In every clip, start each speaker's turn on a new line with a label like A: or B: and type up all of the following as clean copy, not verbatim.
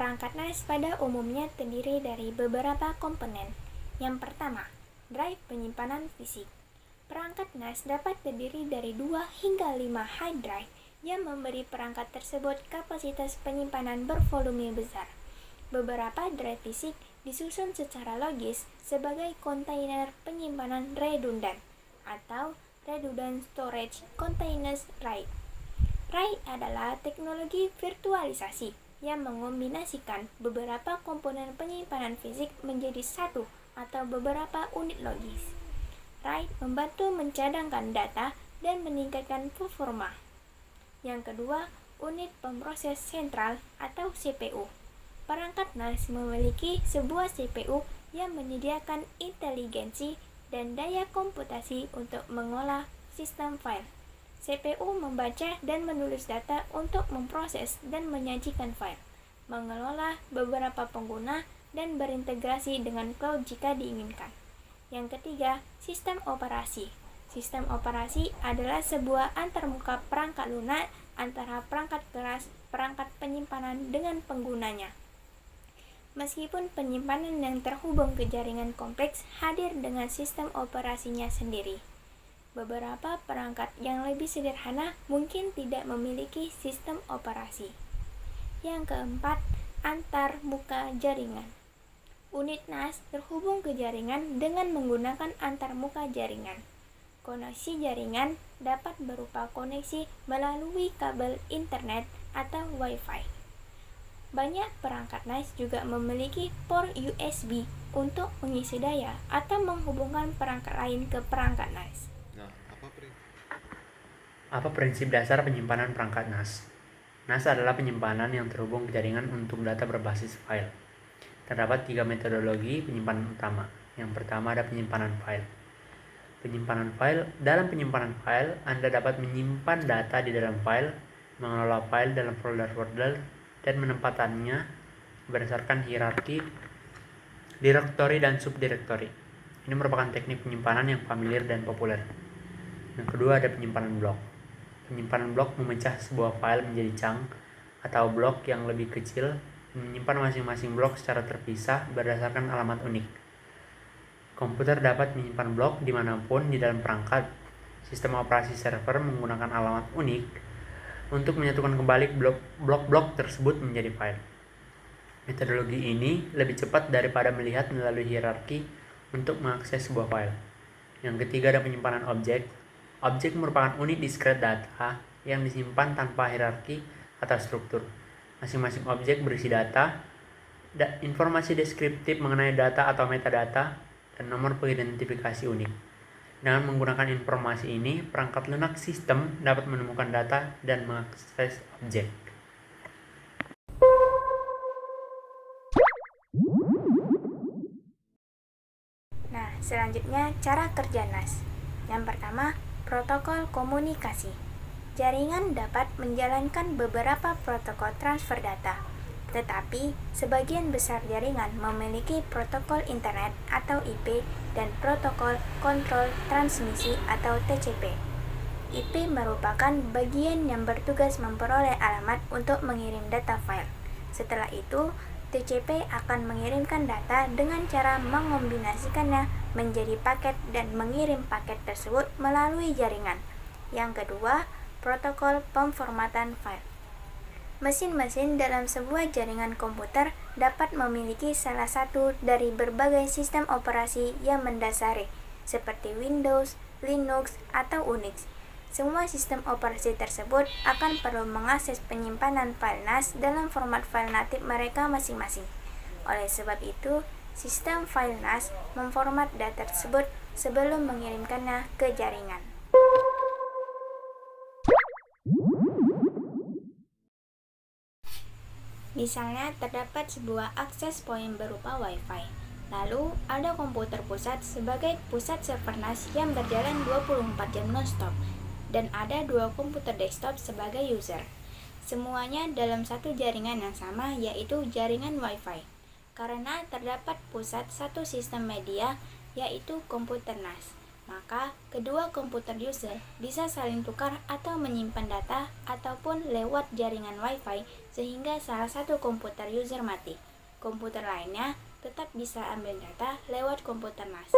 A: Perangkat NAS pada umumnya terdiri dari beberapa komponen. Yang pertama, drive penyimpanan fisik. Perangkat NAS dapat terdiri dari 2 hingga 5 hard drive yang memberi perangkat tersebut kapasitas penyimpanan bervolume besar. Beberapa drive fisik disusun secara logis sebagai kontainer penyimpanan redundan atau Redundant Storage Containers RAID. RAID adalah teknologi virtualisasi yang mengombinasikan beberapa komponen penyimpanan fisik menjadi satu atau beberapa unit logis. RAID membantu mencadangkan data dan meningkatkan performa. Yang kedua, unit pemroses sentral atau CPU. Perangkat NAS memiliki sebuah CPU yang menyediakan inteligensi dan daya komputasi untuk mengolah sistem file. CPU membaca dan menulis data untuk memproses dan menyajikan file, mengelola beberapa pengguna, dan berintegrasi dengan cloud jika diinginkan. Yang ketiga, sistem operasi. Sistem operasi adalah sebuah antarmuka perangkat lunak antara perangkat keras, perangkat penyimpanan dengan penggunanya. Meskipun penyimpanan yang terhubung ke jaringan kompleks hadir dengan sistem operasinya sendiri, beberapa perangkat yang lebih sederhana mungkin tidak memiliki sistem operasi. Yang keempat, antar muka jaringan. Unit NAS terhubung ke jaringan dengan menggunakan antar muka jaringan. Koneksi jaringan dapat berupa koneksi melalui kabel internet atau Wi-Fi. Banyak perangkat NAS juga memiliki port USB untuk mengisi daya atau menghubungkan perangkat lain ke perangkat NAS.
B: Apa prinsip dasar penyimpanan perangkat NAS? NAS adalah penyimpanan yang terhubung ke jaringan untuk data berbasis file. Terdapat 3 metodologi penyimpanan utama. Yang pertama ada penyimpanan file. Dalam penyimpanan file, Anda dapat menyimpan data di dalam file, mengelola file dalam folder-folder, dan menempatannya berdasarkan hierarki, direktori, dan subdirektori. Ini merupakan teknik penyimpanan yang familiar dan populer. Yang kedua ada penyimpanan blok. Penyimpanan blok memecah sebuah file menjadi chunk atau blok yang lebih kecil dan menyimpan masing-masing blok secara terpisah berdasarkan alamat unik. Komputer dapat menyimpan blok dimanapun di dalam perangkat. Sistem operasi server menggunakan alamat unik untuk menyatukan kembali blok-blok tersebut menjadi file. Metodologi ini lebih cepat daripada melihat melalui hierarki untuk mengakses sebuah file. Yang ketiga ada penyimpanan objek. Objek merupakan unit diskret data yang disimpan tanpa hierarki atau struktur. Masing-masing objek berisi data, informasi deskriptif mengenai data atau metadata, dan nomor pengidentifikasi unik. Dengan menggunakan informasi ini, perangkat lunak sistem dapat menemukan data dan mengakses objek.
A: Nah, selanjutnya cara kerja NAS. Yang pertama, protokol komunikasi. Jaringan dapat menjalankan beberapa protokol transfer data, tetapi sebagian besar jaringan memiliki protokol internet atau IP dan protokol kontrol transmisi atau TCP. IP merupakan bagian yang bertugas memperoleh alamat untuk mengirim data file. Setelah itu, TCP akan mengirimkan data dengan cara mengombinasikannya menjadi paket dan mengirim paket tersebut melalui jaringan. Yang kedua, protokol pemformatan file. Mesin-mesin dalam sebuah jaringan komputer dapat memiliki salah satu dari berbagai sistem operasi yang mendasari, seperti Windows, Linux, atau Unix. Semua sistem operasi tersebut akan perlu mengakses penyimpanan file NAS dalam format file natif mereka masing-masing. Oleh sebab itu, sistem file NAS memformat data tersebut sebelum mengirimkannya ke jaringan. Misalnya, terdapat sebuah akses point berupa Wi-Fi. Lalu, ada komputer pusat sebagai pusat server NAS yang berjalan 24 jam non-stop, dan ada 2 komputer desktop sebagai user. Semuanya dalam satu jaringan yang sama, yaitu jaringan Wi-Fi. Karena terdapat pusat satu sistem media, yaitu komputer NAS. Maka, kedua komputer user bisa saling tukar atau menyimpan data ataupun lewat jaringan Wi-Fi sehingga salah satu komputer user mati. Komputer lainnya tetap bisa ambil data lewat komputer NAS.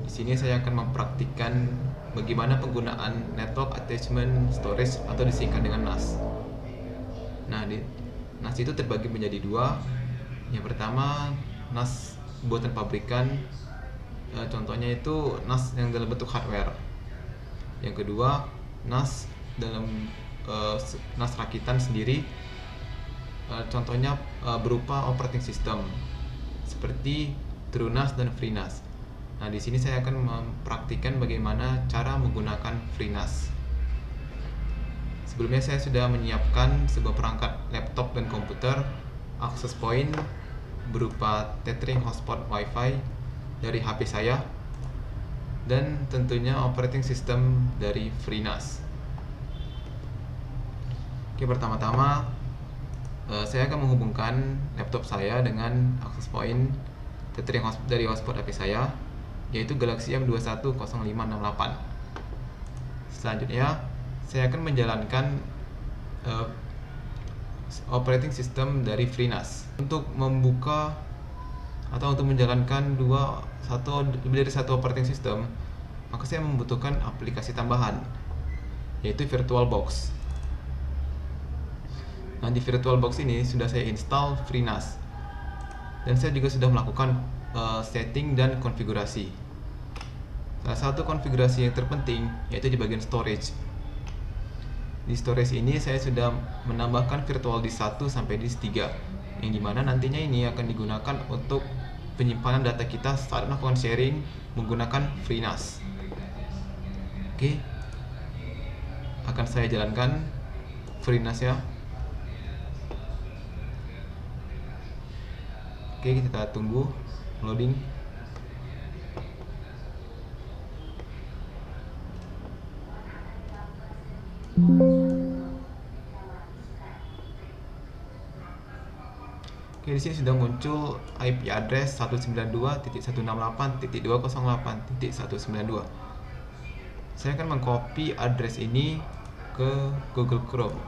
C: Di sini saya akan mempraktikkan bagaimana penggunaan Network Attachment Storage atau disingkat dengan NAS. Nah, NAS itu terbagi menjadi dua. Yang pertama, NAS buatan pabrikan, contohnya itu NAS yang dalam bentuk hardware. Yang kedua, NAS dalam NAS rakitan sendiri, contohnya berupa operating system seperti TrueNAS dan FreeNAS. Nah, di sini saya akan mempraktikkan bagaimana cara menggunakan FreeNAS. Sebelumnya saya sudah menyiapkan sebuah perangkat laptop dan komputer, access point berupa tethering hotspot Wi-Fi dari HP saya, dan tentunya operating system dari FreeNAS. Oke, pertama-tama saya akan menghubungkan laptop saya dengan access point tethering dari hotspot HP saya, yaitu Galaxy M210568. Selanjutnya, saya akan menjalankan operating system dari FreeNAS. Untuk membuka atau untuk menjalankan lebih dari satu operating system, maka saya membutuhkan aplikasi tambahan, yaitu VirtualBox. Nah, di VirtualBox ini sudah saya install FreeNAS, dan saya juga sudah melakukan setting dan konfigurasi. Salah satu konfigurasi yang terpenting yaitu di bagian storage. Di storage ini saya sudah menambahkan virtual disk 1 sampai disk 3, yang dimana nantinya ini akan digunakan untuk penyimpanan data kita saat melakukan sharing menggunakan FreeNAS. Oke, akan saya jalankan FreeNAS ya. Oke, kita tunggu loading. Oke, di sini sudah muncul IP address 192.168.208.192. Saya akan mengcopy address ini ke Google Chrome.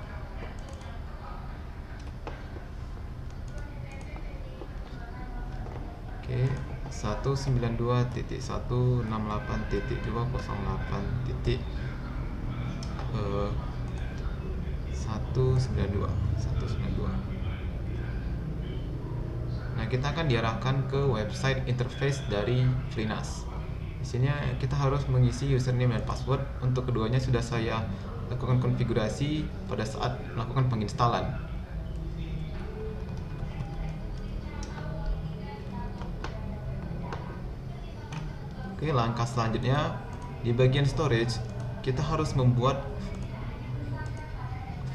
C: Oke, 192.168.20192. Nah, kita akan diarahkan ke website interface dari FreeNAS. Di sini kita harus mengisi username dan password. Untuk keduanya sudah saya lakukan konfigurasi pada saat melakukan penginstalan. Oke, langkah selanjutnya di bagian storage kita harus membuat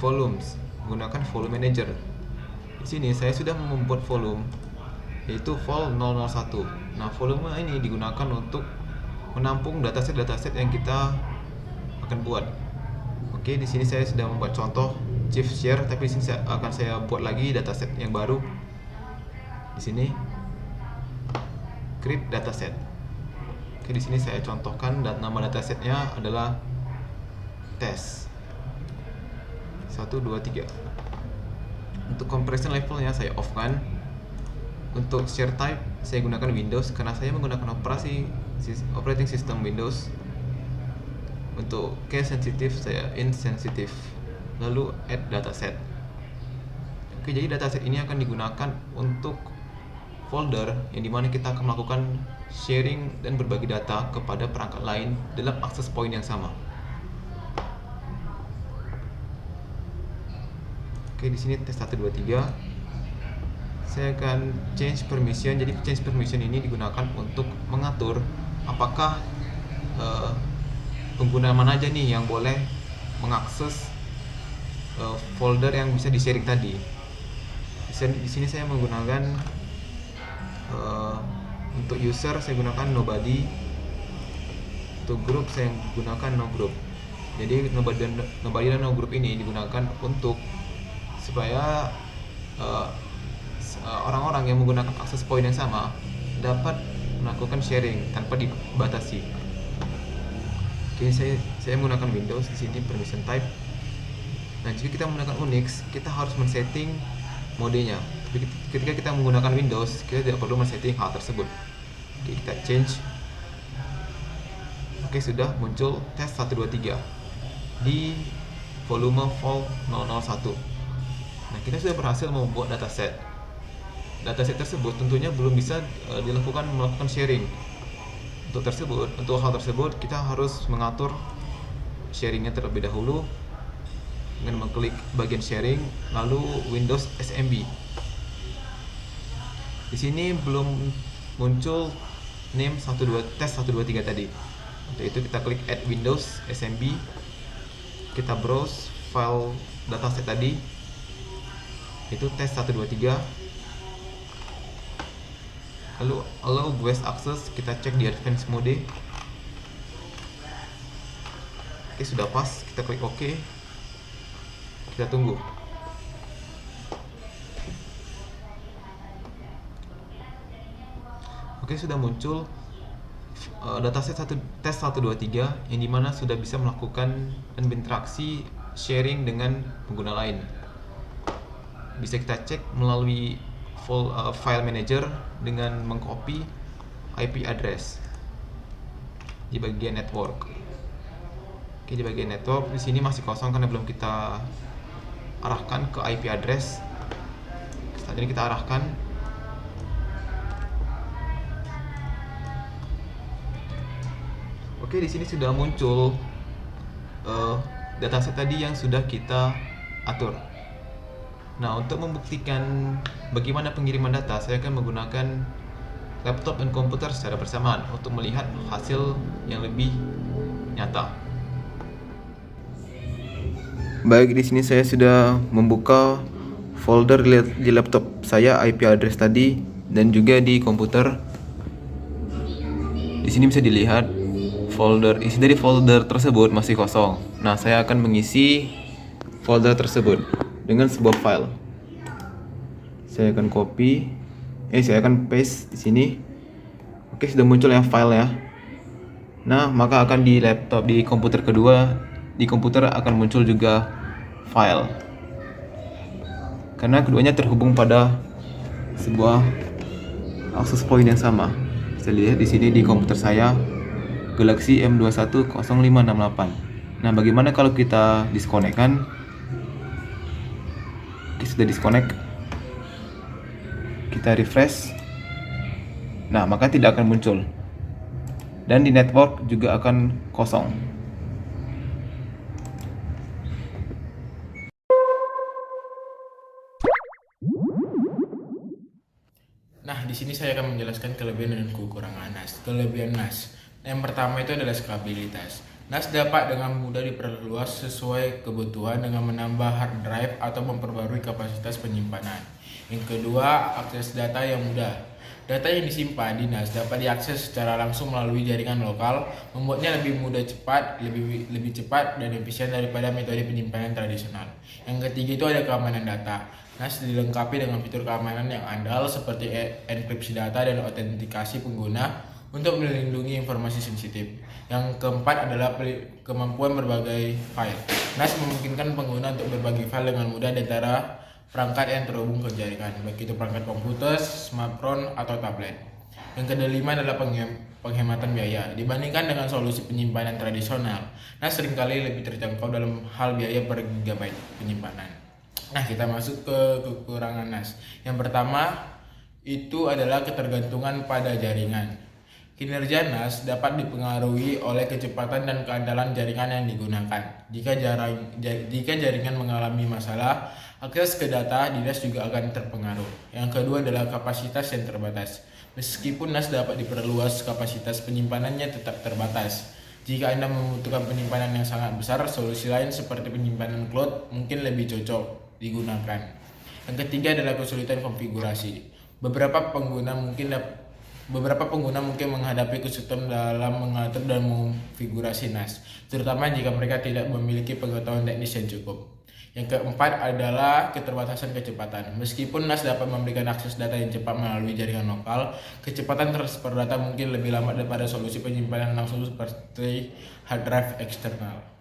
C: volumes menggunakan volume manager. Di sini saya sudah membuat volume, yaitu vol 001. Nah, volume ini digunakan untuk menampung dataset yang kita akan buat. Oke, di sini saya sudah membuat contoh chief share, tapi di sini akan saya buat lagi dataset yang baru. Di sini create dataset. Oke, di sini saya contohkan nama datasetnya adalah test 1, 2, 3. Untuk compression levelnya saya off kan. Untuk share type saya gunakan Windows karena saya menggunakan operating system Windows. Untuk case sensitive saya insensitive. Lalu add dataset. Oke, jadi dataset ini akan digunakan untuk folder yang dimana kita akan melakukan sharing dan berbagi data kepada perangkat lain dalam access point yang sama. Oke, di sini tes 1, 2, 3. Saya akan change permission. Jadi change permission ini digunakan untuk mengatur apakah pengguna mana aja nih yang boleh mengakses folder yang bisa di-sharing tadi. Di sini saya menggunakan untuk user saya gunakan nobody. Untuk group saya gunakan no group. Jadi nobody dan no group ini digunakan untuk supaya orang-orang yang menggunakan akses point yang sama dapat melakukan sharing tanpa dibatasi. Oke, saya menggunakan Windows di sini permission type. Nah, jika kita menggunakan Unix, kita harus men-setting modenya. Tapi ketika kita menggunakan Windows, kita tidak perlu men-setting hal tersebut. Oke, kita change. Oke, sudah muncul tes 123 di volume file 001. Nah, kita sudah berhasil membuat dataset. Dataset tersebut tentunya belum bisa melakukan sharing. Untuk hal tersebut kita harus mengatur sharingnya terlebih dahulu dengan mengklik bagian sharing, lalu Windows SMB. Di sini belum muncul name tes 123 tadi. Untuk itu kita klik add Windows SMB, kita browse file dataset tadi, itu tes 123. Lalu allow guest access, kita cek di advanced mode. Oke, sudah pas, kita klik OK. Kita tunggu. Oke, sudah muncul dataset tes 123 yang dimana sudah bisa melakukan dan berinteraksi sharing dengan pengguna lain. Bisa kita cek melalui file manager dengan mengcopy IP address di bagian network. Oke, di bagian network di sini masih kosong karena belum kita arahkan ke IP address. Saat ini kita arahkan. Oke, di sini sudah muncul dataset tadi yang sudah kita atur. Nah, untuk membuktikan bagaimana pengiriman data, saya akan menggunakan laptop dan komputer secara bersamaan untuk melihat hasil yang lebih nyata. Baik, di sini saya sudah membuka folder di laptop saya, IP address tadi, dan juga di komputer. Di sini bisa dilihat isi dari folder tersebut masih kosong. Nah, saya akan mengisi folder tersebut dengan sebuah file. Saya akan saya akan paste di sini. Oke, sudah muncul yang file ya. Nah, maka akan di komputer kedua, di komputer akan muncul juga file. Karena keduanya terhubung pada sebuah access point yang sama. Bisa lihat di sini di komputer saya Galaxy M210568. Nah, bagaimana kalau kita disconnect kan? Sudah disconnect, kita refresh. Nah, maka tidak akan muncul, dan di network juga akan kosong.
D: Nah, di sini saya akan menjelaskan kelebihan dan kekurangan NAS. Kelebihan NAS. Yang pertama itu adalah skabilitas. NAS dapat dengan mudah diperluas sesuai kebutuhan dengan menambah hard drive atau memperbarui kapasitas penyimpanan. Yang kedua, akses data yang mudah. Data yang disimpan di NAS dapat diakses secara langsung melalui jaringan lokal, membuatnya lebih mudah lebih cepat dan efisien daripada metode penyimpanan tradisional. Yang ketiga itu ada keamanan data. NAS dilengkapi dengan fitur keamanan yang andal seperti enkripsi data dan autentikasi pengguna untuk melindungi informasi sensitif. Yang keempat adalah kemampuan berbagai file. NAS memungkinkan pengguna untuk berbagi file dengan mudah antara perangkat yang terhubung ke jaringan, baik itu perangkat komputer, smartphone, atau tablet. Yang kelima adalah penghematan biaya. Dibandingkan dengan solusi penyimpanan tradisional, NAS seringkali lebih terjangkau dalam hal biaya per gigabyte penyimpanan. Nah, kita masuk ke kekurangan NAS. Yang pertama itu adalah ketergantungan pada jaringan. Kinerja NAS dapat dipengaruhi oleh kecepatan dan keandalan jaringan yang digunakan. Jika jaringan mengalami masalah, akses ke data di NAS juga akan terpengaruh. Yang kedua adalah kapasitas yang terbatas. Meskipun NAS dapat diperluas, kapasitas penyimpanannya tetap terbatas. Jika Anda membutuhkan penyimpanan yang sangat besar, solusi lain seperti penyimpanan cloud mungkin lebih cocok digunakan. Yang ketiga adalah kesulitan konfigurasi. Beberapa pengguna mungkin menghadapi kesulitan dalam mengatur dan mengonfigurasi NAS, terutama jika mereka tidak memiliki pengetahuan teknis yang cukup. Yang keempat adalah keterbatasan kecepatan. Meskipun NAS dapat memberikan akses data yang cepat melalui jaringan lokal, kecepatan transfer data mungkin lebih lambat daripada solusi penyimpanan langsung seperti hard drive eksternal.